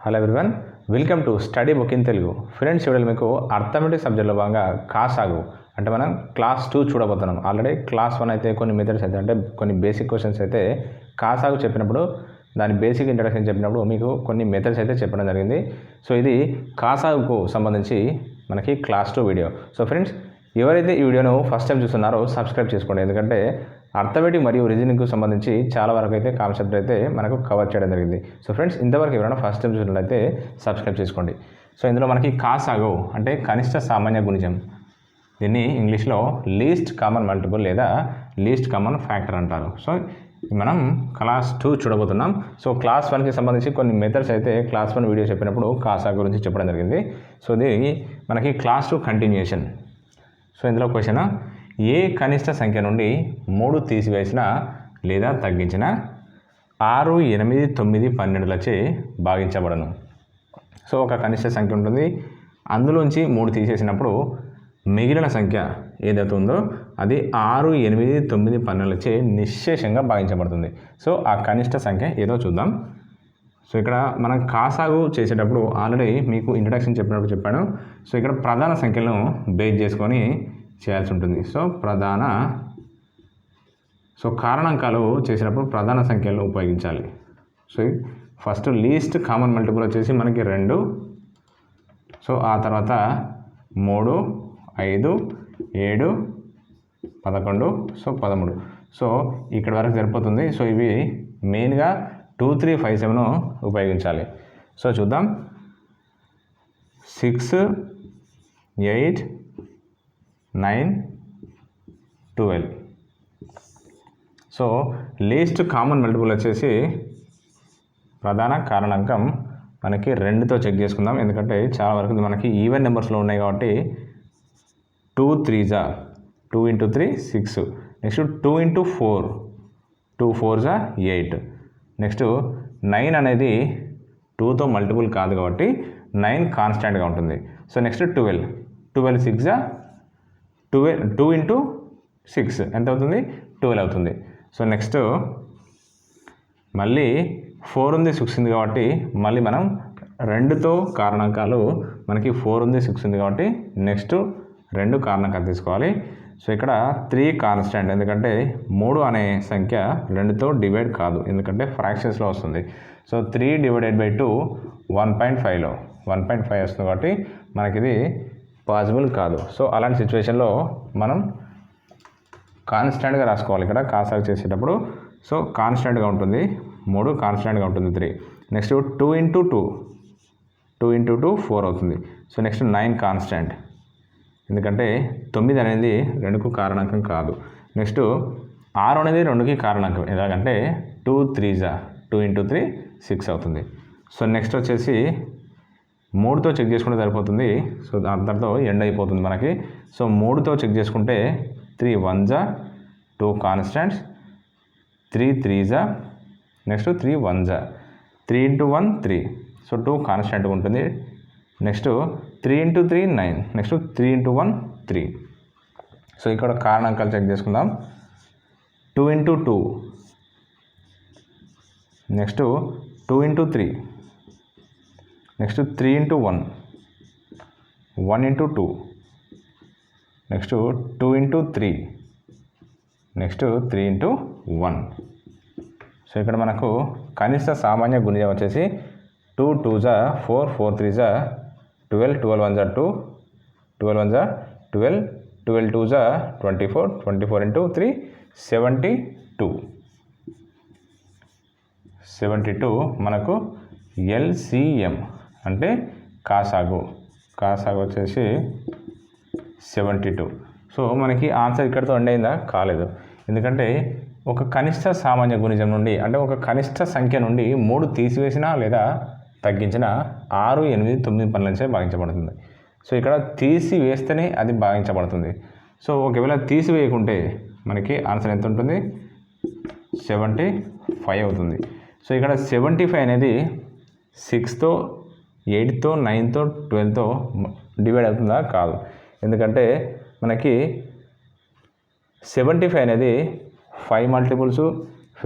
Hello everyone, welcome to study book in Telugu. Friends, వీడియోలో మీకు arithmetic సబ్జెక్ట్లో భాగంగా కాసాగు అంటే మనం క్లాస్ 2 చూడబోతున్నాం. ఆల్రెడీ క్లాస్ 1 అయితే కొన్ని మెథడ్స్ అయితే అంటే కొన్ని బేసిక్ క్వశ్చన్స్ అయితే కాసాగు చెప్పినప్పుడు దాని బేసిక్ ఇంట్రడక్షన్ చెప్పినప్పుడు మీకు కొన్ని మెథడ్స్ అయితే చెప్పడం జరిగింది. సో ఇది కాసాగుకు సంబంధించి మనకి క్లాస్ 2 వీడియో. సో ఫ్రెండ్స్, ఎవరైతే ఈ వీడియోను ఫస్ట్ టైం చూస్తున్నారో సబ్స్క్రైబ్ చేసుకోండి, ఎందుకంటే అర్థమెటిక్ మరియు రీజనింగ్కు సంబంధించి చాలా వరకు అయితే కాన్సెప్ట్ అయితే మనకు కవర్ చేయడం జరిగింది. సో ఫ్రెండ్స్, ఇంతవరకు ఎవరైనా ఫస్ట్ టైం చూసినట్లయితే సబ్స్క్రైబ్ చేసుకోండి. సో ఇందులో మనకి కాసాగు అంటే కనిష్ట సామాన్య గుణిజం, దీన్ని ఇంగ్లీష్లో లీస్ట్ కామన్ మల్టిపుల్ లేదా లీస్ట్ కామన్ ఫ్యాక్టర్ అంటారు. సో మనం క్లాస్ 2 చూడబోతున్నాం. సో క్లాస్ 1కి సంబంధించి కొన్ని మెథడ్స్ అయితే క్లాస్ 1 వీడియో చెప్పినప్పుడు కాసాగు గురించి చెప్పడం జరిగింది. సో ఇది మనకి క్లాస్ 2 కంటిన్యూషన్. సో ఇందులో క్వశ్చన్, ఏ కనిష్ట సంఖ్య నుండి 3 తీసివేసిన లేదా తగ్గించిన 6, 8, 9, 12లచే భాగించబడను. సో ఒక కనిష్ట సంఖ్య ఉంటుంది, అందులోంచి 3 తీసేసినప్పుడు మిగిలిన సంఖ్య ఏదైతే ఉందో అది 6, 8, 9, 12లచే నిశ్శేషంగా భాగించబడుతుంది. సో ఆ కనిష్ట సంఖ్య ఏదో చూద్దాం. సో ఇక్కడ మనం కాసాగు చేసేటప్పుడు ఆల్రెడీ మీకు ఇంట్రడక్షన్ చెప్పినప్పుడు చెప్పాను. సో ఇక్కడ ప్రధాన సంఖ్యలను బేస్ చేసుకొని చేయాల్సి ఉంటుంది. సో కారణాంకాలు చేసినప్పుడు ప్రధాన సంఖ్యలను ఉపయోగించాలి. So first least common multiple వచ్చేసి మనకి 2, సో ఆ తర్వాత 3, 5, 7, 11, సో 13. సో ఇక్కడ వరకు సరిపోతుంది. సో ఇవి మెయిన్గా 2, 3, 5, 7 ఉపయోగించాలి. సో చూద్దాం. 6, 8, 9, 12. సో లీస్ట్ కామన్ మల్టిపుల్ వచ్చేసి ప్రధాన కారణాంకం మనకి 2తో చెక్ చేసుకుందాం, ఎందుకంటే చాలా వరకు మనకి ఈవెన్ నెంబర్స్లో ఉన్నాయి కాబట్టి 2 3s 2 × 3 6, నెక్స్ట్ 2 × 4 2 4s 8, నెక్స్ట్ 9 అనేది 2తో మల్టిపుల్ కాదు కాబట్టి 9 కాన్స్టాంట్గా ఉంటుంది. సో నెక్స్ట్ 12 6 2 × 6 ఎంత అవుతుంది? 12 అవుతుంది. సో నెక్స్ట్ మళ్ళీ 4 ఉంది, 6 ఉంది కాబట్టి మళ్ళీ మనం 2తో కారణాంకాలు మనకి 4 ఉంది, 6 ఉంది కాబట్టి నెక్స్ట్ 2 కారణాంకాలు తీసుకోవాలి. సో ఇక్కడ 3 కాన్స్టాంట్, ఎందుకంటే 3 అనే సంఖ్య 2తో డివైడ్ కాదు, ఎందుకంటే ఫ్రాక్షన్స్లో వస్తుంది. సో 3 / 2 1.5లో 1.5 వస్తుంది కాబట్టి మనకి ఇది పాసిబుల్ కాదు. సో అలాంటి సిచ్యువేషన్లో మనం కాన్స్టాంట్గా రాసుకోవాలి ఇక్కడ కాసాగు చేసేటప్పుడు. సో కాన్స్టాంట్గా ఉంటుంది 3, కాన్స్టాంట్గా ఉంటుంది 3. నెక్స్ట్ 2 × 2 2 × 2 4 అవుతుంది. సో నెక్స్ట్ 9 కాన్స్టాంట్, ఎందుకంటే 9 అనేది 2కు కారణాంకం కాదు. నెక్స్ట్ 6 అనేది 2కి కారణాంకం, ఎలాగంటే 2 3s 2 × 3 6 అవుతుంది. సో నెక్స్ట్ వచ్చేసి 3తో చెక్ చేసుకుంటే సరిపోతుంది. సో దాంతో ఎండ్ అయిపోతుంది మనకి. సో 3తో చెక్ చేసుకుంటే 3 1s 2 constants, 3 3s, next 3 1s 3 × 1 3, so 2 కాన్స్టాంట్గా ఉంటుంది. Next 3 × 3 9, next 3 × 1 3. సో ఇక్కడ కారణాంకాలు చెక్ చేసుకుందాం. 2 × 2, next 2 × 3, next 3 × 1, 1 × 2, next 2 × 3, next 3 × 1. So ఇక్కడ మనకు కనిష్ట సామాన్య గుణిజం వచ్చేసి 2 2s 4 4 3s 12 12 1s 2 12 1s 12 12 2s 24 24 × 3 72 మనకు LCM అంటే కాసాగు వచ్చేసి 72. సో మనకి ఆన్సర్ ఇక్కడితో ఎండ్ అయిందా? కాలేదు, ఎందుకంటే ఒక కనిష్ట సామాన్య గుణిజం నుండి అంటే ఒక కనిష్ట సంఖ్య నుండి 3 తీసివేసినా లేదా తగ్గించిన 6, 8, 9, 12లచే భాగించబడుతుంది. సో ఇక్కడ తీసివేస్తేనే అది భాగించబడుతుంది. సో ఒకవేళ తీసివేయకుంటే మనకి ఆన్సర్ ఎంత ఉంటుంది? 75 అవుతుంది. సో ఇక్కడ 75 అనేది 6తో 8తో 9తో 12తో డివైడ్ అవుతుందా? కాదు, ఎందుకంటే మనకి 75 అనేది 5 మల్టిపుల్స్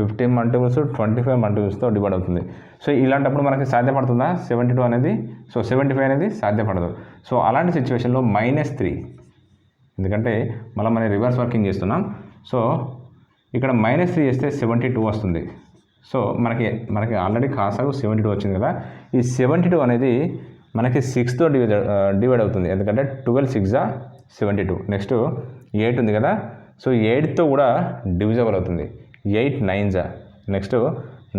50 మల్టిపుల్స్ 25 మల్టిపుల్స్తో డివైడ్ అవుతుంది. సో ఇలాంటప్పుడు మనకి సాధ్యపడుతుందా 72 అనేది? సో 75 అనేది సాధ్యపడదు. సో అలాంటి సిచ్యువేషన్లో -3, ఎందుకంటే మళ్ళీ మనం రివర్స్ వర్కింగ్ చేస్తున్నాం. సో ఇక్కడ -3 చేస్తే 72 వస్తుంది. సో మనకి ఆల్రెడీ కాసాగు 72 వచ్చింది కదా. ఈ 72 అనేది మనకి 6తో డివైడ్ అవుతుంది, ఎందుకంటే 12 6 72. నెక్స్ట్ 8 ఉంది కదా, సో 8తో కూడా డివిజబుల్ అవుతుంది. 8 9 నెక్స్ట్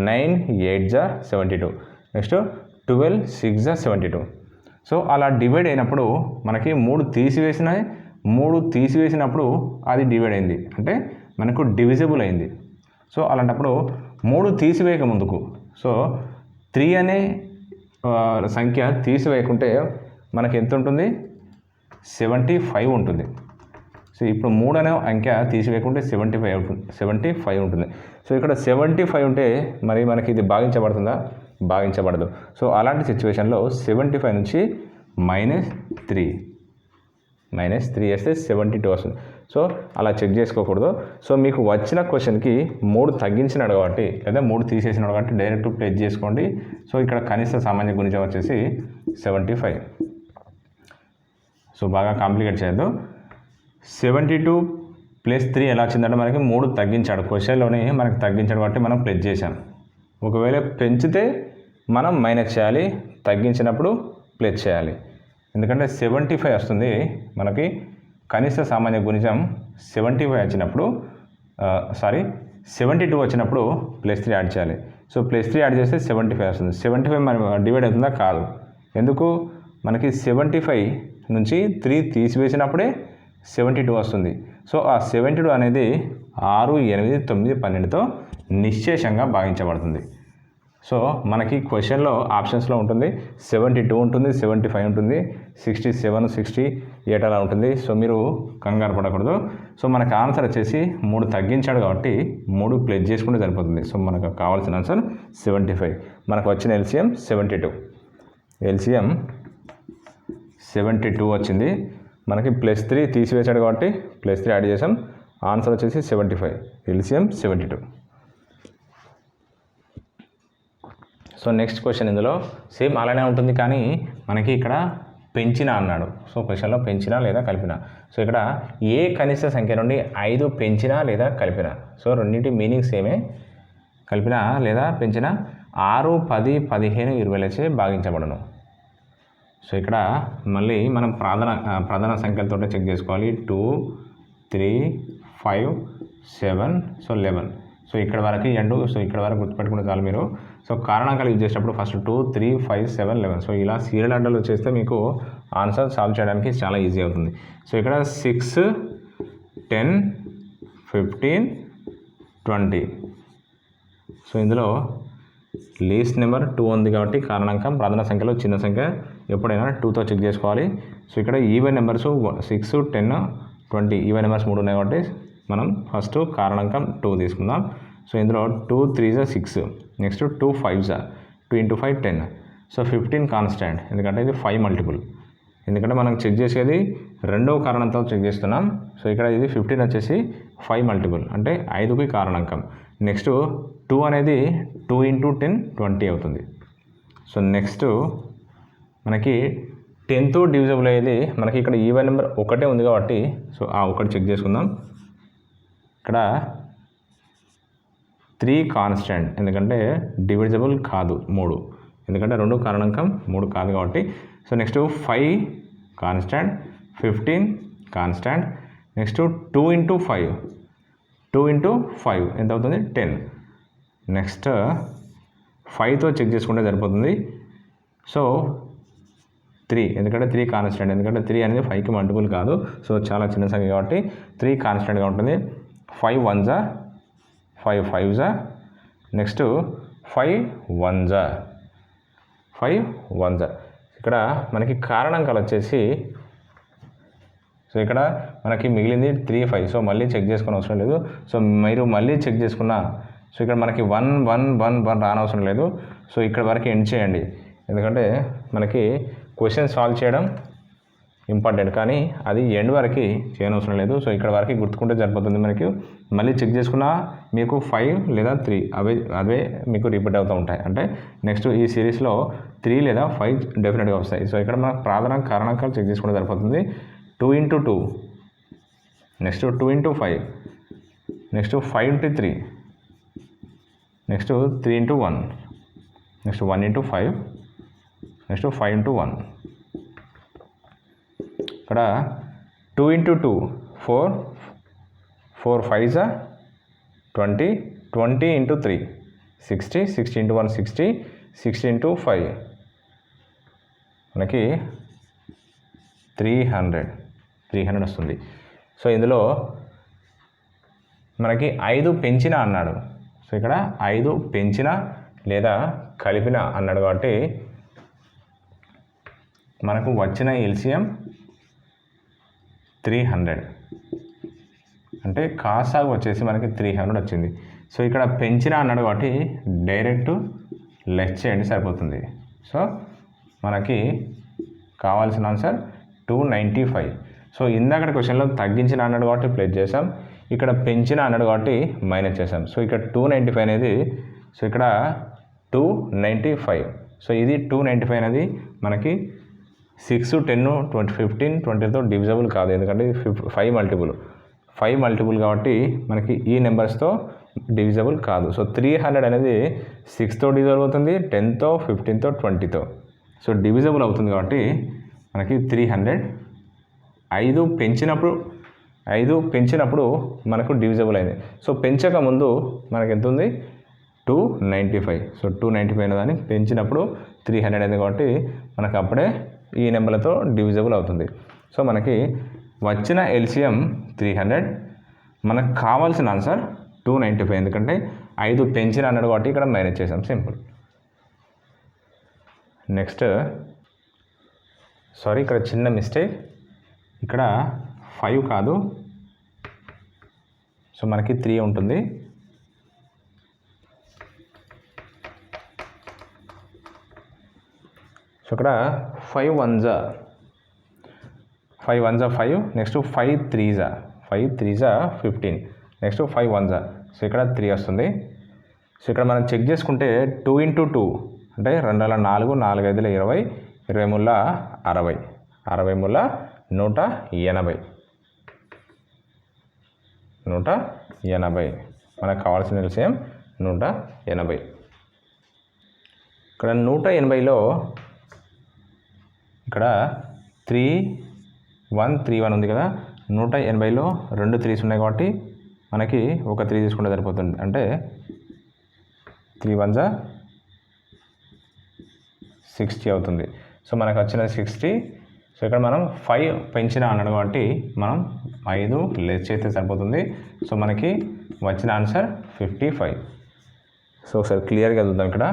9 8 72. నెక్స్ట్ 12 6 72. సో అలా డివైడ్ అయినప్పుడు మనకి 3 తీసివేసినప్పుడు అది డివైడ్ అయింది, అంటే మనకు డివిజిబుల్ అయింది. సో అలాంటప్పుడు 3 తీసివేయక ముందుకు, సో 3 అనే సంఖ్య తీసివేయకుంటే మనకి ఎంత ఉంటుంది? 75 ఉంటుంది. సో ఇప్పుడు 3 అనే అంకె తీసివేయకుంటే 75 ఉంటుంది. సో ఇక్కడ 75 ఉంటే మరి మనకి ఇది భాగించబడుతుందా? భాగించబడదు. సో అలాంటి సిచ్యువేషన్లో 75 నుంచి -3 వేస్తే 72 వస్తుంది. సో అలా చెక్ చేసుకోకూడదు. సో మీకు వచ్చిన క్వశ్చన్కి 3 తగ్గించినాడు కాబట్టి లేదా 3 తీసేసినాడు కాబట్టి డైరెక్ట్ ప్లేస్ చేసుకోండి. సో ఇక్కడ కనిష్ట సామాన్య గుణిజం వచ్చేసి 75. సో బాగా కాంప్లికేట్ చేయొద్దు. 72 + 3 ఎలా వచ్చిందంటే మనకి 3 తగ్గించాడు, క్వశ్చన్లోనే మనకి తగ్గించాడు కాబట్టి మనం ప్లస్ చేసాం. ఒకవేళ పెంచితే మనం మైనస్ చేయాలి, తగ్గించినప్పుడు ప్లస్ చేయాలి. ఎందుకంటే 75 వస్తుంది మనకి కనిష్ట సామాన్య గుణిజం. 75 వచ్చినప్పుడు 72 వచ్చినప్పుడు +3 యాడ్ చేయాలి. సో +3 యాడ్ చేస్తే 75 వస్తుంది. 75 మరి డివైడ్ అవుతుందా? కాదు. ఎందుకు? మనకి 75 నుంచి 3 తీసివేసినప్పుడే 72 వస్తుంది. సో ఆ 72 అనేది 6 8 9 12తో నిశ్శేషంగా భాగించబడుతుంది. సో మనకి క్వశ్చన్లో ఆప్షన్స్లో ఉంటుంది 72 ఉంటుంది, 75 ఉంటుంది, 67 68 అలా ఉంటుంది. సో మీరు కంగారు పడకూడదు. సో మనకు ఆన్సర్ వచ్చేసి 3 తగ్గించాడు కాబట్టి 3 ప్లస్ చేసుకుంటే సరిపోతుంది. సో మనకు కావాల్సిన ఆన్సర్ 75. మనకు వచ్చిన ఎల్సిఎం 72. ఎల్సిఎం 72 వచ్చింది. మనకి +3 తీసివేశాడు కాబట్టి +3 యాడ్ చేసాం. ఆన్సర్ వచ్చేసి 75. ఎల్సిఎం 72. సో నెక్స్ట్ క్వశ్చన్ ఇందులో సేమ్ అలానే ఉంటుంది, కానీ మనకి ఇక్కడ పెంచినా అన్నాడు. సో క్వశ్చన్లో పెంచినా లేదా కలిపినా. సో ఇక్కడ ఏ కనిష్ట సంఖ్య నుండి 5 పెంచినా లేదా కలిపినా. సో రెండింటి మీనింగ్ సేమే. కలిపినా లేదా పెంచినా 6 10 15 20లచే భాగించబడను. సో ఇక్కడ మళ్ళీ మనం ప్రధాన సంఖ్యలతో చెక్ చేసుకోవాలి. 2 3 5 7 సో 11. సో ఇక్కడ వరకు ఎండు. సో ఇక్కడ వరకు గుర్తుపెట్టుకుంటే చాలు మీరు. సో కారణాంకాలు యూజ్ చేసేటప్పుడు ఫస్ట్ 2 3 5 7 11. సో ఇలా సీరియల్ ఆర్డర్లో చేస్తే మీకు ఆన్సర్ సాల్వ్ చేయడానికి చాలా ఈజీ అవుతుంది. సో ఇక్కడ 6 10 15 20. సో ఇందులో లీస్ట్ నెంబర్ 2 ఉంది కాబట్టి కారణాంకం ప్రధాన సంఖ్యలో చిన్న సంఖ్య ఎప్పుడైనా 2తో చెక్ చేసుకోవాలి. సో ఇక్కడ ఈవెన్ నెంబర్స్ 6 10 20 ఈవెన్ నెంబర్స్ 3 ఉన్నాయి కాబట్టి మనం ఫస్ట్ కారణాంకం 2 తీసుకుందాం. సో ఇందులో 2 3 6, నెక్స్ట్ 2 5 2 × 5 10. సో 15 కాన్స్టాంట్, ఎందుకంటే ఇది 5 మల్టిపుల్. ఎందుకంటే మనం చెక్ చేసేది రెండవ కారణంతో చెక్ చేస్తున్నాం. సో ఇక్కడ ఇది 15 వచ్చేసి 5 మల్టిపుల్, అంటే 5కి కారణాంకం. నెక్స్ట్ 2 అనేది 2 × 10 20 అవుతుంది. సో నెక్స్ట్ మనకి 10తో డివిజిబుల్ అయ్యేది మనకి ఇక్కడ ఈవెన్ నెంబర్ ఒకటే ఉంది కాబట్టి సో ఆ ఒకటి చెక్ చేసుకుందాం. ఇక్కడ 3 కాన్స్టాంట్, ఎందుకంటే డివిజిబుల్ కాదు 3, ఎందుకంటే 2 కారణాంకం 3 కాదు కాబట్టి. So next 5 constant, 15 constant. Next 2 × 5 2 × 5 ఎంత అవుతుంది? 10. నెక్స్ట్ 5తో చెక్ చేసుకుంటే సరిపోతుంది. సో 3, ఎందుకంటే 3 కాన్స్టాంట్, ఎందుకంటే 3 అనేది 5కి మల్టిపుల్ కాదు. సో చాలా చిన్న సంఖ్య కాబట్టి 3 కాన్స్టాంట్గా ఉంటుంది. 5 1 5 5 నెక్స్ట్ 5 1 5 1. ఇక్కడ మనకి కారణాంకాలు వచ్చేసి సో ఇక్కడ మనకి మిగిలింది 3 5. సో మళ్ళీ చెక్ చేసుకునే అవసరం లేదు. సో మీరు మళ్ళీ చెక్ చేసుకున్న సో ఇక్కడ మనకి 1 1 1 1 రానవసరం లేదు. సో ఇక్కడ వరకు ఎండ్ చేయండి, ఎందుకంటే మనకి క్వశ్చన్ సాల్వ్ చేయడం ఇంపార్టెంట్, కానీ అది ఎండ్ వరకు చేయనవసరం లేదు. సో ఇక్కడ వరకు గుర్తుకుంటే సరిపోతుంది. మనకి మళ్ళీ చెక్ చేసుకున్నా మీకు 5 లేదా 3 అవే మీకు రిపీట్ అవుతూ ఉంటాయి. అంటే నెక్స్ట్ ఈ సిరీస్లో 3 లేదా 5 డెఫినెట్గా వస్తాయి. సో ఇక్కడ మనకు కారణాంకాలు చెక్ చేసుకుంటే సరిపోతుంది. 2 into 2, next 2 into 5, next 5 into 3, next 3 into 1, next 1 into 5, next 5 into 1. ఇక్కడ 2 into 2 4, 4 5s 20, 20 into 3 60, 60 into 1 60, 60 into 5 మనకి 300 వస్తుంది. సో ఇందులో మనకి 5 పెంచిన అన్నాడు. సో ఇక్కడ 5 పెంచిన లేదా కలిపిన అన్నాడు కాబట్టి మనకు వచ్చిన ఎల్సిఎం 300, అంటే కాసాగు వచ్చేసి మనకి 300 వచ్చింది. సో ఇక్కడ పెంచిన అన్నాడు కాబట్టి డైరెక్ట్ లెస్ చేయండి సరిపోతుంది. సో మనకి కావాల్సిన ఆన్సర్ 295. సో ఇందాక క్వశ్చన్లో తగ్గించిన అన్నాడు కాబట్టి ప్లస్ చేసాం, ఇక్కడ పెంచిన అన్నాడు కాబట్టి మైనస్ చేసాం. సో ఇక్కడ 295 అనేది, సో ఇక్కడ 295. సో ఇది 295 అనేది మనకి 6, 10, 20, 15, 20తో డివిజబుల్ కాదు, ఎందుకంటే 5 మల్టిపుల్ కాబట్టి మనకి ఈ నెంబర్స్తో డివిజబుల్ కాదు. సో 300 అనేది 6తో డివిజబుల్ అవుతుంది, 10తో, 15తో, 20తో. సో డివిజబుల్ అవుతుంది కాబట్టి మనకి 300. 5 పెంచినప్పుడు మనకు డివిజబుల్ అయింది. సో పెంచక ముందు మనకి ఎంత ఉంది? 295. సో 295 అనేదాన్ని పెంచినప్పుడు 300 అయింది కాబట్టి మనకు అప్పుడే ఈ నెంబర్లతో డివిజబుల్ అవుతుంది. సో మనకి వచ్చిన ఎల్సిఎం 300, మనకు కావాల్సిన ఆన్సర్ 295, ఎందుకంటే 5 పెంచిన అన్నాడు కాబట్టి ఇక్కడ మైనస్ చేసాం, సింపుల్. నెక్స్ట్ ఇక్కడ చిన్న మిస్టేక్, ఇక్కడ 5 కాదు, సో మనకి 3 ఉంటుంది. సో ఇక్కడ 5 1s 5, next 5 3s 15, next 5 1s, so ఇక్కడ 3 వస్తుంది. సో ఇక్కడ మనం చెక్ చేసుకుంటే 2 into 2 అంటే 2 4, 4 5 20, 20 60, 60 180, మనకు కావాల్సిన ఎల్సిఎం 180. ఇక్కడ 180లో ఇక్కడ 3 1 3 1 ఉంది కదా, 180లో 2 3s ఉన్నాయి కాబట్టి మనకి ఒక 3 తీసుకుంటే సరిపోతుంది, అంటే 3 1s 60 అవుతుంది. సో మనకు వచ్చిన 60. సో ఇక్కడ మనం 5 పెంచిన అన్నాడు కాబట్టి మనం 5 లెస్ చేస్తే సరిపోతుంది. సో మనకి వచ్చిన ఆన్సర్ 55. సో ఒకసారి క్లియర్గా చూద్దాం ఇక్కడ.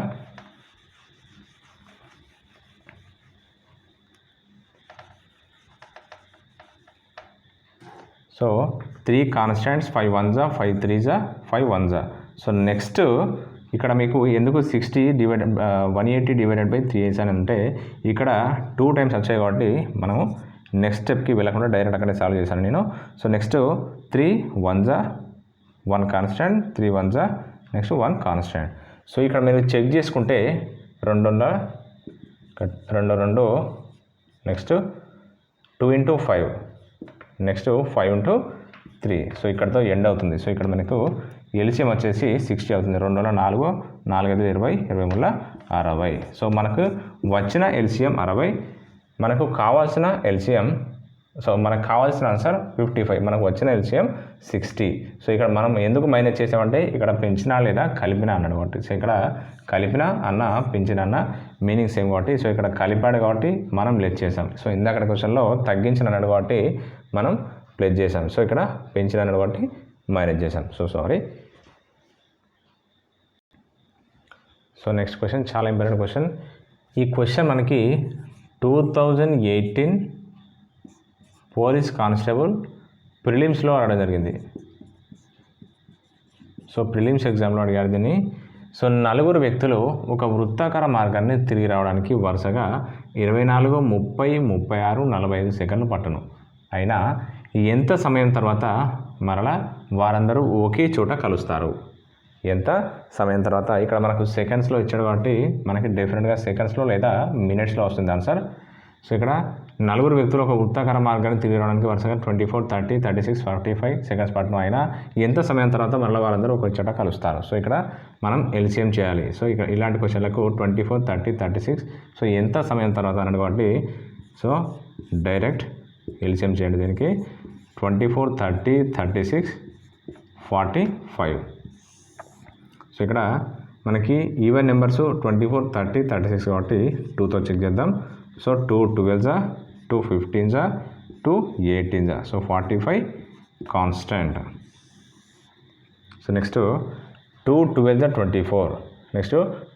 So 3 constants, 5 1s 5 3s 5 1s. So next ఇక్కడ మీకు ఎందుకు 180 డివైడెడ్ బై 3 అని అంటే ఇక్కడ 2 టైమ్స్ వచ్చాయి కాబట్టి మనం నెక్స్ట్ స్టెప్కి వెళ్ళకుండా డైరెక్ట్ అక్కడే సాల్వ్ చేశాను నేను. So next 3 1s 1 constant, 3 1s next 1 constant. So ఇక్కడ మీరు చెక్ చేసుకుంటే 2 next 2 into 5, next 5 into 3. So ఇక్కడతో ఎండ్ అవుతుంది. సో ఇక్కడ మనకు ఎల్సిఎం వచ్చేసి 60 అవుతుంది. 2 4, 4 5 20, 20 60. సో మనకు వచ్చిన ఎల్సిఎం 60, మనకు కావాల్సిన ఎల్సిఎం, సో మనకు కావాల్సిన ఆన్సర్ 55, మనకు వచ్చిన ఎల్సిఎం 60. సో ఇక్కడ మనం ఎందుకు మైనస్ చేసామంటే ఇక్కడ పెంచిన లేదా కలిపిన అన్నాడు కాబట్టి, సో ఇక్కడ కలిపిన అన్న పెంచిన అన్న మీనింగ్ సేమ్ కాబట్టి, సో ఇక్కడ కలిపాడు కాబట్టి మనం లెస్ చేసాం. సో ఇందాక క్వశ్చన్లో తగ్గించిన అన్నాడు కాబట్టి మనం ప్లస్ చేసాం. సో ఇక్కడ పెంచిన అన్నాడు కాబట్టి మైనస్ చేసాం. So sorry. So next question చాలా ఇంపార్టెంట్ క్వశ్చన్. ఈ క్వశ్చన్ మనకి 2018 పోలీస్ కానిస్టేబుల్ ప్రిలిమ్స్లో అడగడం జరిగింది. సో ప్రిలిమ్స్ ఎగ్జామ్లో అడిగారు దీన్ని. సో నలుగురు వ్యక్తులు ఒక వృత్తాకార మార్గాన్ని తిరిగి రావడానికి వరుసగా 24, 30, 36, 45 సెకండ్లు పట్టును. అయినా ఎంత సమయం తర్వాత మరలా వారందరూ ఒకే చోట కలుస్తారు? ఎంత సమయం తర్వాత? ఇక్కడ మనకు సెకండ్స్లో ఇచ్చాడు కాబట్టి మనకి డెఫినెట్గా సెకండ్స్లో లేదా మినిట్స్లో వస్తుంది ఆన్సర్. సో ఇక్కడ నలుగురు వ్యక్తులు ఒక వృత్తాకార మార్గాన్ని తిరిగి రావడానికి వరుసగా 24, 30, 36, 45 సెకండ్స్ పట్టడం. అయినా ఎంత సమయం తర్వాత మళ్ళీ వారందరూ ఒక చోట కలుస్తారు? సో ఇక్కడ మనం ఎల్సిఎం చేయాలి. సో ఇక్కడ ఇలాంటి క్వశ్చన్లకు 24, 30, 36 సో ఎంత సమయం తర్వాత అన్నాడు కాబట్టి సో డైరెక్ట్ ఎల్సిఎం చేయండి దీనికి. 24, 30, 36, 45. సో ఇక్కడ మనకి ఈవెన్ నెంబర్స్ 24, 30, 36 కాబట్టి 2తో చెక్ చేద్దాం. So 2 12s, 2 15s, 2 18s. So 45 constant. So next 2 12s 24, next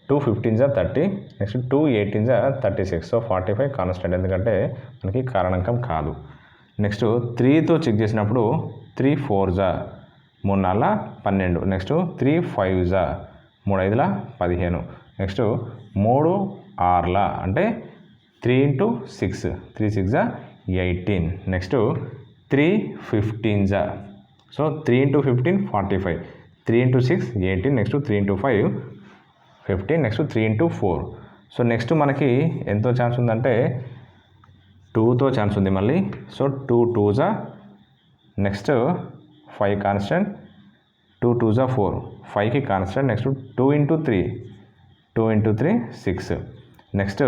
2 15s 30, next 2 18s 36. So 45 constant ఎందుకంటే మనకి కారణాంకం కాదు. నెక్స్ట్ 3తో చెక్ చేసినప్పుడు 3 4s 3 4 12, నెక్స్ట్ 3 5s 3 5 15, నెక్స్ట్ 3 6 అంటే 3 into 6 3 6 18, next 3 15s. So 3 into 15 45, 3 into 6 18, next 3 into 5 15, next 3 into 4. So next మనకి ఎంతో chance ఉందంటే 2తో ఛాన్స్ ఉంది మళ్ళీ. So 2 2s, next 5 constant, 2 2s 4, 5కి constant, next 2 into 3 2 into 3 6, next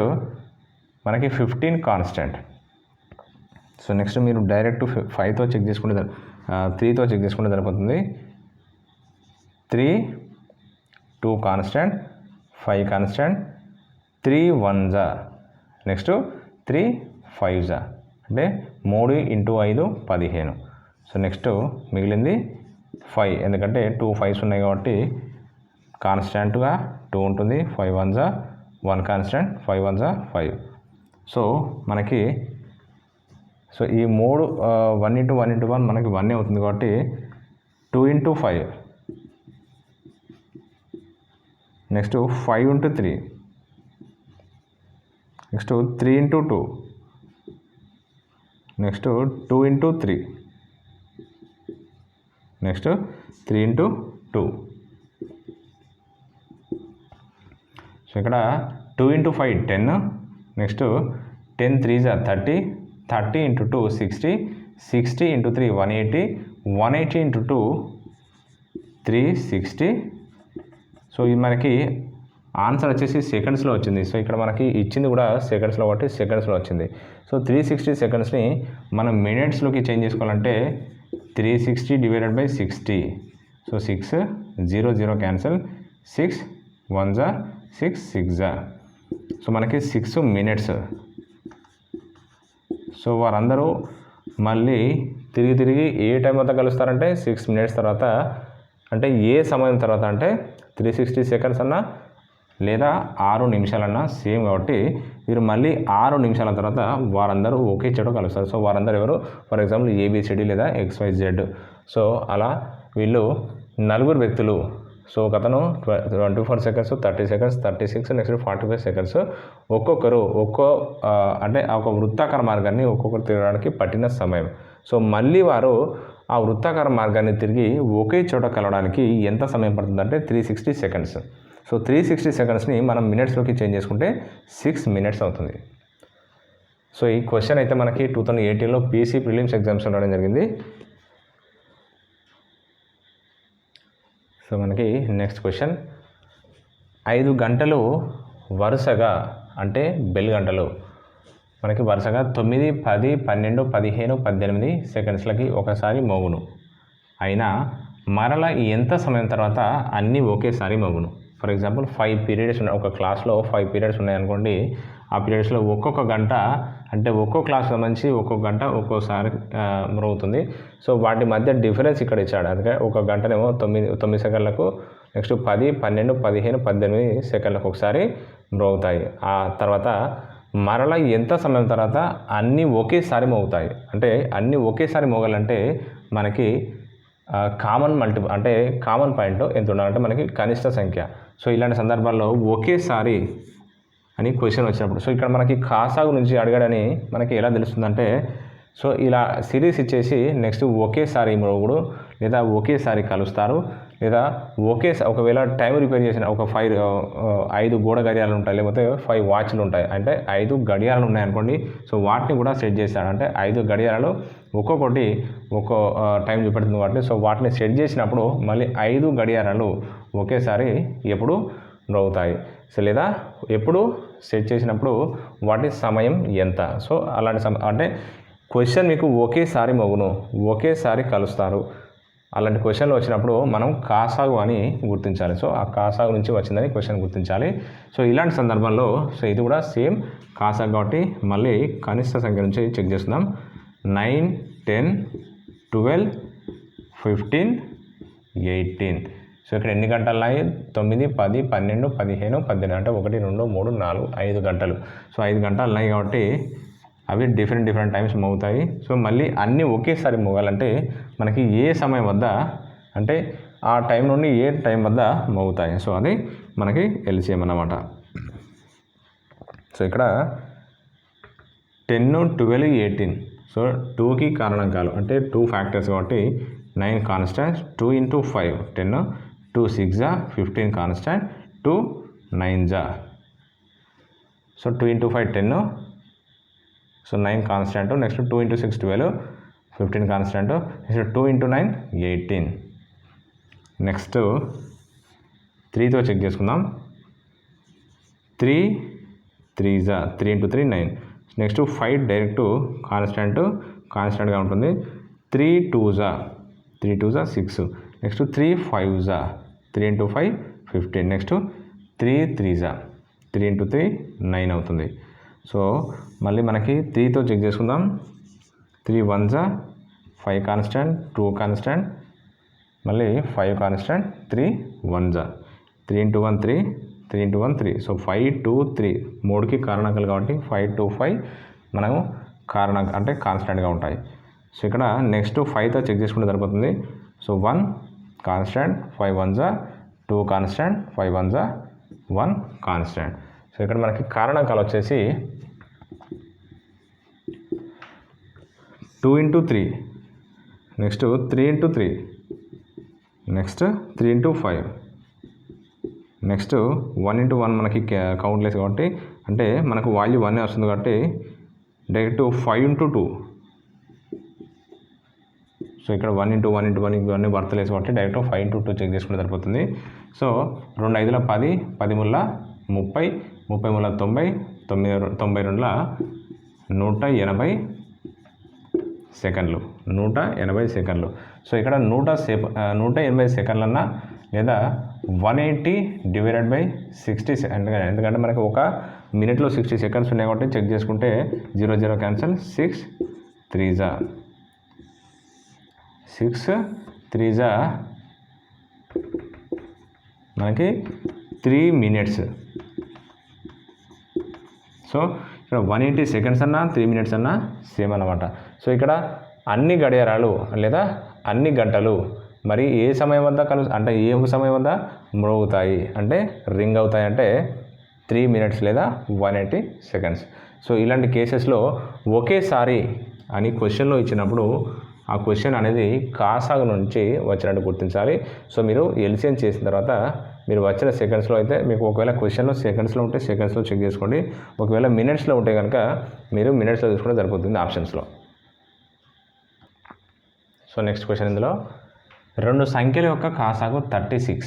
మనకి 15 కాన్స్టెంట్. సో నెక్స్ట్ మీరు డైరెక్ట్ 5తో చెక్ చేసుకుంటే 3తో చెక్ చేసుకుంటే సరిపోతుంది. 3 2 constant, 5 constant, 3 1s, next 3 5s అంటే 3 into 5 15. సో నెక్స్ట్ మిగిలింది 5 ఎందుకంటే 2 5s ఉన్నాయి కాబట్టి కాన్స్టెంట్గా 2 ఉంటుంది. 5 1s 1 కాన్స్టెంట్, 5 1s 5. సో మనకి సో ఈ 3 1 into 1 into 1 మనకి 1 అవుతుంది కాబట్టి 2 into 5, next 5 into 3, next 3 into 2, next 2 into 3, next 3 into 2. So ఇక్కడ 2 into 5 10, next 10 3s 30, 30 into 2 60, 60 into 3 180, 180 into 2 360. So ఇది మనకి ఆన్సర్ వచ్చేసి సెకండ్స్లో వచ్చింది. సో ఇక్కడ మనకి ఇచ్చింది కూడా సెకండ్స్లో కాబట్టి సెకండ్స్లో వచ్చింది. సో 360 సెకండ్స్ని మనం మినిట్స్లోకి చేంజ్ చేసుకోవాలంటే 360 divided by 60. So 6 0 0 cancel, 6 1s 6 6s. So మనకి 6 మినిట్స్. సో వారందరూ మళ్ళీ తిరిగి ఏ టైం వద్ద కలుస్తారంటే 6 మినిట్స్ తర్వాత. అంటే ఏ సమయం తర్వాత అంటే 360 సెకండ్స్ అన్నా లేదా 6 నిమిషాలన్నా సేమ్ కాబట్టి వీరు మళ్ళీ 6 నిమిషాల తర్వాత వారందరూ ఒకే చోట కలుస్తారు. సో వారందరూ ఎవరు? ఫర్ ఎగ్జాంపుల్ ఏబిసిడి లేదా XYZ. సో అలా వీళ్ళు నలుగురు వ్యక్తులు. సో ఒకతను 24 సెకండ్స్, 30 సెకండ్స్, 36, నెక్స్ట్ 45 సెకండ్స్ ఒక్కొక్కరు అంటే ఒక వృత్తాకార మార్గాన్ని ఒక్కొక్కరు తిరగడానికి పట్టిన సమయం. సో మళ్ళీ వారు ఆ వృత్తాకార మార్గాన్ని తిరిగి ఒకే చోట కలవడానికి ఎంత సమయం పడుతుందంటే 360 సెకండ్స్. సో 360 సెకండ్స్ని మనం మినిట్స్లోకి చేంజ్ చేసుకుంటే 6 మినిట్స్ అవుతుంది. సో ఈ క్వశ్చన్ అయితే మనకి 2018లో పీసీ ప్రిలిమ్స్ ఎగ్జామ్స్ ఉండడం జరిగింది. సో మనకి నెక్స్ట్ క్వశ్చన్, 5 గంటలు వరుసగా అంటే బెల్ గంటలు మనకి వరుసగా 9, 10, 12, 15, 18 సెకండ్స్లకి ఒకసారి మోగును. అయినా మరలా ఎంత సమయం తర్వాత అన్నీ ఒకేసారి మోగును? ఫర్ ఎగ్జాంపుల్ 5 పీరియడ్స్ ఉన్నాయి. ఒక క్లాస్లో 5 పీరియడ్స్ ఉన్నాయనుకోండి. ఆ పీరియడ్స్లో ఒక్కొక్క గంట అంటే ఒక్కో క్లాస్ సంబంధించి ఒక్కొక్క గంట ఒక్కోసారి మ్రోగుతుంది. సో వాటి మధ్య డిఫరెన్స్ ఇక్కడ ఇచ్చాడు. అందుకే ఒక గంటనేమో 9 సెకండ్లకు, నెక్స్ట్ 10, 12, 15, 18 సెకండ్లకు ఒకసారి మ్రోగుతాయి. ఆ తర్వాత మరలా ఎంత సమయం తర్వాత అన్నీ ఒకేసారి మోగుతాయి? అంటే అన్నీ ఒకేసారి మోగాలంటే మనకి కామన్ మల్టిపుల్ అంటే కామన్ పాయింట్ ఎంత ఉండాలంటే మనకి కనిష్ట సంఖ్య. సో ఇలాంటి సందర్భాల్లో ఒకేసారి అని క్వశ్చన్ వచ్చినప్పుడు సో ఇక్కడ మనకి కాసాగు నుంచి అడిగాడని మనకి ఎలా తెలుస్తుందంటే సో ఇలా సిరీస్ ఇచ్చేసి నెక్స్ట్ ఒకేసారి మూడు లేదా ఒకేసారి కలుస్తారు లేదా ఒకవేళ టైం రిపేర్ చేసిన ఒక 5 గోడ గడియారాలు ఉంటాయి లేకపోతే 5 వాచ్లు ఉంటాయి అంటే 5 గడియారాలు ఉన్నాయనుకోండి. సో వాటిని కూడా సెట్ చేస్తాడు అంటే 5 గడియారాలు ఒక్కొక్కటి ఒక్కో టైం చూపెడుతుంది కాబట్టి సో వాటిని సెట్ చేసినప్పుడు మళ్ళీ 5 గడియారాలు ఒకేసారి ఎప్పుడు మ్రోగుతాయి సో లేదా ఎప్పుడు సెట్ చేసినప్పుడు వాటి సమయం ఎంత. సో అలాంటి అంటే క్వశ్చన్ మీకు ఒకేసారి మోగును ఒకేసారి కలుస్తారు అలాంటి క్వశ్చన్లు వచ్చినప్పుడు మనం కాసాగు అని గుర్తించాలి. సో ఆ కాసాగు నుంచి వచ్చిందని క్వశ్చన్ గుర్తించాలి. సో ఇలాంటి సందర్భంలో సో ఇది కూడా సేమ్ కాసాగు కాబట్టి మళ్ళీ కనిష్ట సంఖ్య నుంచి చెక్ చేస్తున్నాం. 9, 10, 12, 15, 18. సో ఇక్కడ ఎన్ని గంటలు ఉన్నాయి 9, 10, 12, 15, 18 అంటే 1, 2, 3, 4, 5 గంటలు. సో 5 గంటలు ఉన్నాయి కాబట్టి అవి డిఫరెంట్ టైమ్స్ మోగుతాయి. సో మళ్ళీ అన్నీ ఒకేసారి మోగాలంటే మనకి ఏ సమయం వద్ద అంటే ఆ టైం నుండి ఏ టైం వద్ద మోగుతాయి. సో అది మనకి ఎల్సిఎం అన్నమాట. సో ఇక్కడ 10, 12, 18. సో 2కి కారణాంకాలు అంటే 2 ఫ్యాక్టర్స్ కాబట్టి 9 constant 2 × 5 10 2 6 15 constant 2 9 so 2 × 5 10 so 9 constant next 2 × 6 12 15 constant next 2 × 9 18. Next 3తో చెక్ చేసుకుందాం. 3 3 3 × 3 9 నెక్స్ట్ 5 డైరెక్ట్ కాన్స్టాంట్గా ఉంటుంది. 3 2 6 నెక్స్ట్ 3 5 3 × 5 15 నెక్స్ట్ 3 3 3 × 3 9 అవుతుంది. సో మళ్ళీ మనకి 3తో చెక్ చేసుకుందాం. 3 1 5 కాన్స్టాంట్ 2 కాన్స్టాంట్ మళ్ళీ 5 కాన్స్టాంట్ 3 1 3 × 1 3 3 × 1 3 సో 5 2 3 3కి కారణాంకాలు కాబట్టి 5 2 5 మనము అంటే కాన్స్టాంట్గా ఉంటాయి. సో ఇక్కడ నెక్స్ట్ 5తో చెక్ చేసుకుంటే సరిపోతుంది. So 1 constant 5 1 2 constant 5 1 1 constant. So ఇక్కడ మనకి కారణాంకాలు వచ్చేసి 2 × 3 నెక్స్ట్ 3 × 3 నెక్స్ట్ 3 × 5 నెక్స్ట్ 1 × 1 మనకి కౌంట్లెస్ కాబట్టి అంటే మనకు వాల్యూ 1 వస్తుంది కాబట్టి డైరెక్ట్ 5 × 2 సో ఇక్కడ 1 × 1 × 1 ఇవన్నీ వర్తలేసి కాబట్టి డైరెక్ట్ 5 × 2 చెక్ చేసుకుంటే సరిపోతుంది. సో 2 5 10 10 ముళ్ళ 30 30 ముళ్ళ 90 92 180 సెకండ్లు 180 సెకండ్లు. సో ఇక్కడ 180 సెకండ్లన్నా లేదా 180 / 60 ఎందుకంటే మనకి ఒక మినిట్లో 60 సెకండ్స్ ఉన్నాయి కాబట్టి చెక్ చేసుకుంటే 0 0 క్యాన్సల్ 6 3 6 3 మనకి 3 minutes. సో ఇక్కడ 180 సెకండ్స్ అన్నా 3 minutes అన్నా సేమ్ అన్నమాట. సో ఇక్కడ అన్ని గడియారాలు లేదా అన్ని గంటలు మరి ఏ సమయం వద్ద అంటే ఏ సమయం వద్ద మ్రోగుతాయి అంటే రింగ్ అవుతాయి అంటే 3 minutes లేదా 180 seconds. సో ఇలాంటి కేసెస్లో ఒకేసారి అని క్వశ్చన్లో ఇచ్చినప్పుడు ఆ క్వశ్చన్ అనేది కాసాగు నుంచి వచ్చినట్టు గుర్తించాలి. సో మీరు ఎల్సిఎం చేసిన తర్వాత మీరు వచ్చిన సెకండ్స్లో అయితే మీకు ఒకవేళ క్వశ్చన్లో సెకండ్స్లో ఉంటే సెకండ్స్లో చెక్ చేసుకోండి. ఒకవేళ మినిట్స్లో ఉంటే కనుక మీరు మినిట్స్లో చూసుకుంటే సరిపోతుంది ఆప్షన్స్లో. సో నెక్స్ట్ క్వశ్చన్ ఇందులో 2 సంఖ్యల యొక్క కాసాగు 36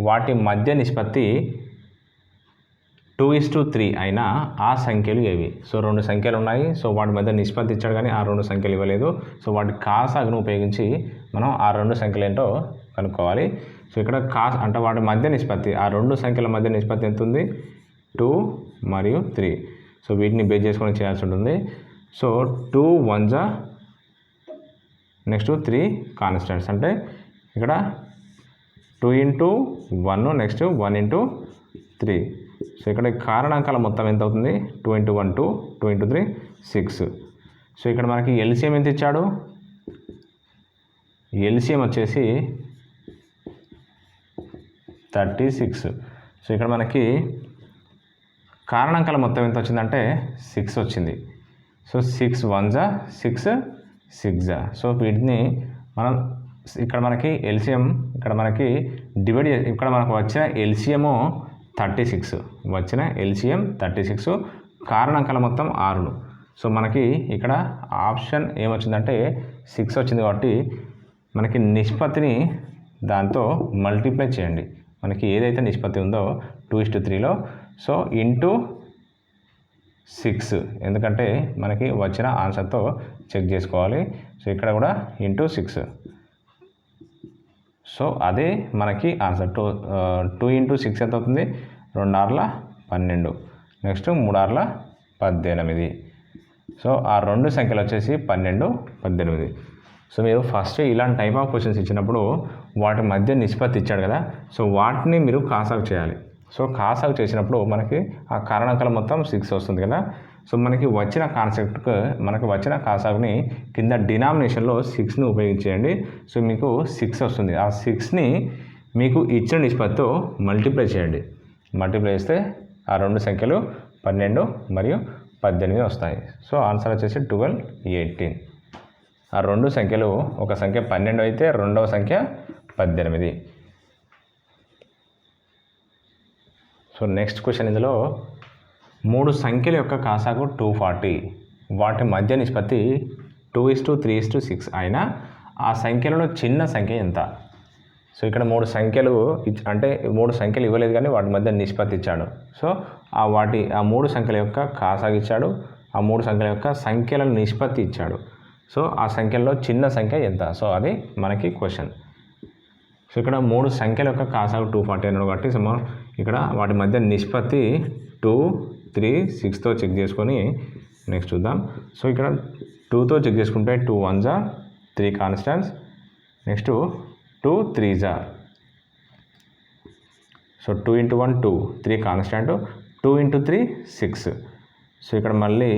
వాటి మధ్య నిష్పత్తి 2:3 అయినా ఆ సంఖ్యలు ఏవి. సో 2 సంఖ్యలు ఉన్నాయి. సో వాటి మధ్య నిష్పత్తి ఇచ్చాడు కానీ ఆ 2 సంఖ్యలు ఇవ్వలేదు. సో వాటి కాసాగును ఉపయోగించి మనం ఆ 2 సంఖ్యలు ఏంటో కనుక్కోవాలి. సో ఇక్కడ అంటే వాటి మధ్య నిష్పత్తి ఆ 2 సంఖ్యల మధ్య నిష్పత్తి ఎంత ఉంది 2 మరియు 3. సో వీటిని బేస్ చేసుకొని చేయాల్సి ఉంటుంది. సో 2 1 నెక్స్ట్ 3 కాన్స్టెంట్స్ అంటే ఇక్కడ 2 × 1 నెక్స్ట్ 1 × 3. సో ఇక్కడ కారణాంకాల మొత్తం ఎంత అవుతుంది 2 × 1 2 2 × 3 6. సో ఇక్కడ మనకి ఎల్సిఎం ఎంత ఇచ్చాడు ఎల్సిఎం వచ్చేసి 36. సో ఇక్కడ మనకి కారణాంకాల మొత్తం ఎంత వచ్చిందంటే 6 వచ్చింది. సో 6 1 జా 6 6 జా. సో వీటిని మనం ఇక్కడ మనకి ఎల్సిఎం ఇక్కడ మనకి డివైడ్ ఇక్కడ మనకు వచ్చిన ఎల్సిఎము 36, వచ్చిన ఎల్సిఎం 36, కారణాంకాల మొత్తం 6. సో మనకి ఇక్కడ ఆప్షన్ ఏమొచ్చిందంటే 6 వచ్చింది కాబట్టి మనకి నిష్పత్తిని దాంతో మల్టిప్లై చేయండి. మనకి ఏదైతే నిష్పత్తి ఉందో 2:3లో సో ఇంటూ 6, ఎందుకంటే మనకి వచ్చిన ఆన్సర్తో చెక్ చేసుకోవాలి. సో ఇక్కడ కూడా ఇంటూ 6. సో అదే మనకి ఆన్సర్ 2 ఇంటూ 6 ఎంత అవుతుంది? 2 6 12, నెక్స్ట్ 3 6 18. సో ఆ రెండు సంఖ్యలు వచ్చేసి 12 18. సో మీరు ఫస్ట్ ఇలాంటి టైప్ ఆఫ్ క్వశ్చన్స్ ఇచ్చినప్పుడు వాటి మధ్య నిష్పత్తి ఇచ్చాడు కదా, సో వాటిని మీరు కాసాగు చేయాలి. సో కాసాగు చేసినప్పుడు మనకి ఆ కారణాంకాల మొత్తం 6 వస్తుంది కదా. సో మనకి వచ్చిన కాన్సెప్ట్కు మనకి వచ్చిన కాసాగుని కింద డినామినేషన్లో 6ని ఉపయోగించేయండి. సో మీకు 6 వస్తుంది. ఆ 6ని మీకు ఇచ్చిన నిష్పత్తితో మల్టిప్లై చేయండి. మల్టిప్లై చేస్తే ఆ రెండు సంఖ్యలు 12 మరియు 18 వస్తాయి. సో ఆన్సర్ వచ్చేసి 12 18. ఆ రెండు సంఖ్యలు ఒక సంఖ్య 12 అయితే రెండవ సంఖ్య 18. సో నెక్స్ట్ క్వశ్చన్, ఇందులో 3 సంఖ్యల యొక్క కాసాగు 240, వాటి మధ్య నిష్పత్తి 2:3:6 అయినా ఆ సంఖ్యలలో చిన్న సంఖ్య ఎంత? సో ఇక్కడ 3 సంఖ్యలు అంటే 3 సంఖ్యలు ఇవ్వలేదు కానీ వాటి మధ్య నిష్పత్తి ఇచ్చాడు. సో ఆ 3 సంఖ్యల యొక్క కాసాగు ఇచ్చాడు, ఆ 3 సంఖ్యల యొక్క సంఖ్యల నిష్పత్తి ఇచ్చాడు. సో ఆ సంఖ్యల్లో చిన్న సంఖ్య ఎంత? సో అది మనకి క్వశ్చన్. సో ఇక్కడ 3 సంఖ్యల యొక్క కాసాగు 240 అన్నాడు కాబట్టి సో మనం ఇక్కడ వాటి మధ్య నిష్పత్తి 2 3 6తో చెక్ చేసుకొని నెక్స్ట్ చూద్దాం. సో ఇక్కడ 2తో చెక్ చేసుకుంటే 2 1 జా 3 కాన్స్టెంట్స్, నెక్స్ట్ 2 3 జా. So 2 × 1 2, 3 constant, 2 × 3 6. సో ఇక్కడ మళ్ళీ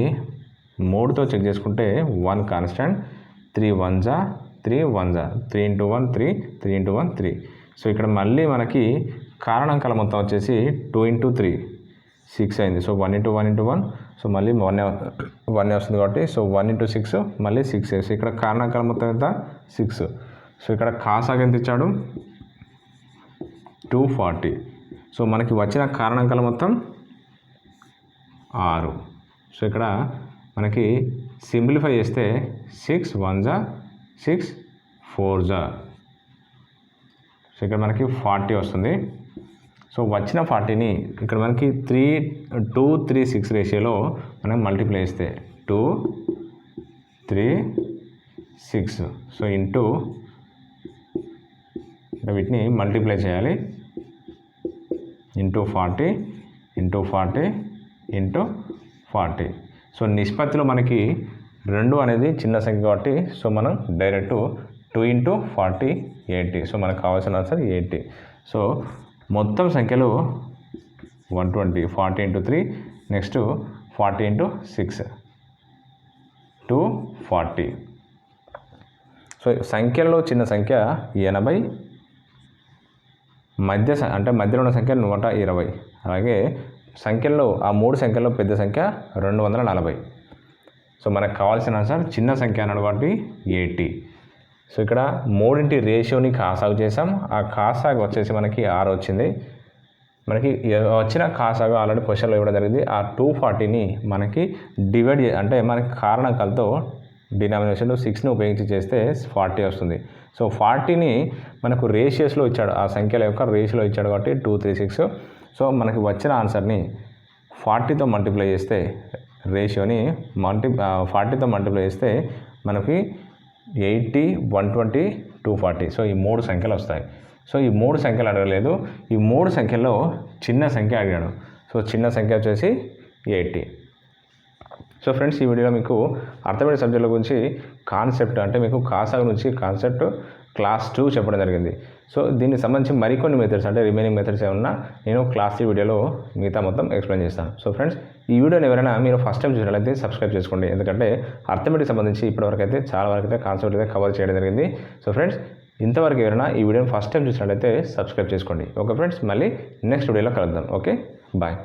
3తో చెక్ చేసుకుంటే 1 కాన్స్టెంట్, 3 1 జా 3 1 జా, 3 × 1 3, 3 × 1 3. సో ఇక్కడ మళ్ళీ మనకి కారణాంకాల మొత్తం వచ్చేసి 2 × 3 6 అయింది. సో 1 × 1 × 1, సో మళ్ళీ 1 వస్తుంది కాబట్టి సో 1 × 6 మళ్ళీ 6. సో ఇక్కడ కారణాంకాల మొత్తం ఎంత? 6. సో ఇక్కడ కాసాగు ఎంత ఇచ్చాడు? 240. సో మనకి వచ్చిన కారణాంకాల మొత్తం 6. సో ఇక్కడ మనకి సింప్లిఫై చేస్తే 6 1 జా 6 4 జా. సో ఇక్కడ మనకి 40 వస్తుంది. సో వచ్చిన 40ని ఇక్కడ మనకి 2 3 6 రేషియోలో మనం మల్టిప్లై చేస్తే 2 3 6. సో ఇంటూ వీటిని మల్టిప్లై చేయాలి. Into 40 into 40 into 40. సో నిష్పత్తిలో మనకి 2 అనేది చిన్న సంఖ్య కాబట్టి సో మనం డైరెక్ట్ 2 × 40 80. సో మనకు కావాల్సిన ఆన్సర్ 80. సో మొత్తం సంఖ్యలు 120, 40 × 3, నెక్స్ట్ 40 × 6 240. సో సంఖ్యలలో చిన్న సంఖ్య 80, అంటే మధ్యలో ఉన్న సంఖ్య 120. అలాగే సంఖ్యల్లో ఆ 3 సంఖ్యల్లో పెద్ద సంఖ్య 240. సో మనకు కావాల్సిన ఆన్సర్ చిన్న సంఖ్య అన్నాడు కాబట్టి 80. సో ఇక్కడ 3 రేషియోని కాసాగు చేసాం. ఆ కాసాగు వచ్చేసి మనకి 6 వచ్చింది. మనకి వచ్చిన కాసాగు ఆల్రెడీ క్వశ్చన్లో ఇవ్వడం జరిగింది. ఆ 240ని మనకి డివైడ్ అంటే మనకి కారణాంకాలతో డినామినేషన్లో 6ని ఉపయోగించి చేస్తే 40 వస్తుంది. సో 40ని మనకు రేషియోస్లో ఇచ్చాడు, ఆ సంఖ్యల యొక్క రేషియోలో ఇచ్చాడు కాబట్టి 2 3 6. సో మనకి వచ్చిన ఆన్సర్ని 40తో మల్టిప్లై చేస్తే రేషియోని 40తో మల్టిప్లై చేస్తే మనకి 80 120 240. సో ఈ 3 సంఖ్యలు వస్తాయి. సో ఈ 3 సంఖ్యలు అడగలేదు, ఈ 3 సంఖ్యల్లో చిన్న సంఖ్య అడిగాడు. సో చిన్న సంఖ్య వచ్చేసి 80. సో ఫ్రెండ్స్, ఈ వీడియోలో మీకు అర్థమెటిక్ సబ్జెక్టుల గురించి కాన్సెప్ట్ అంటే మీకు కాసాగు నుంచి కాన్సెప్ట్ క్లాస్ 2 చెప్పడం జరిగింది. సో దీనికి సంబంధించి మరికొన్ని మెథడ్స్ అంటే రిమైనింగ్ మెథడ్స్ ఏమన్నా నేను క్లాస్ 3 వీడియోలో మిగతా మొత్తం ఎక్స్ప్లెయిన్ చేస్తాను. సో ఫ్రెండ్స్, ఈ వీడియోని ఎవరైనా మీరు ఫస్ట్ టైం చూసినట్లయితే సబ్స్క్రైబ్ చేసుకోండి. ఎందుకంటే అర్థమెటిక్ సంబంధించి ఇప్పటివరకు అయితే చాలా వరకు అయితే కాన్సెప్ట్ అయితే కవర్ చేయడం జరిగింది. సో ఫ్రెండ్స్, ఇంతవరకు ఎవరైనా ఈ వీడియోని ఫస్ట్ టైం చూసినట్లయితే సబ్స్క్రైబ్ చేసుకోండి. ఓకే ఫ్రెండ్స్, మళ్ళీ నెక్స్ట్ వీడియోలో కలుద్దాం. Okay, bye.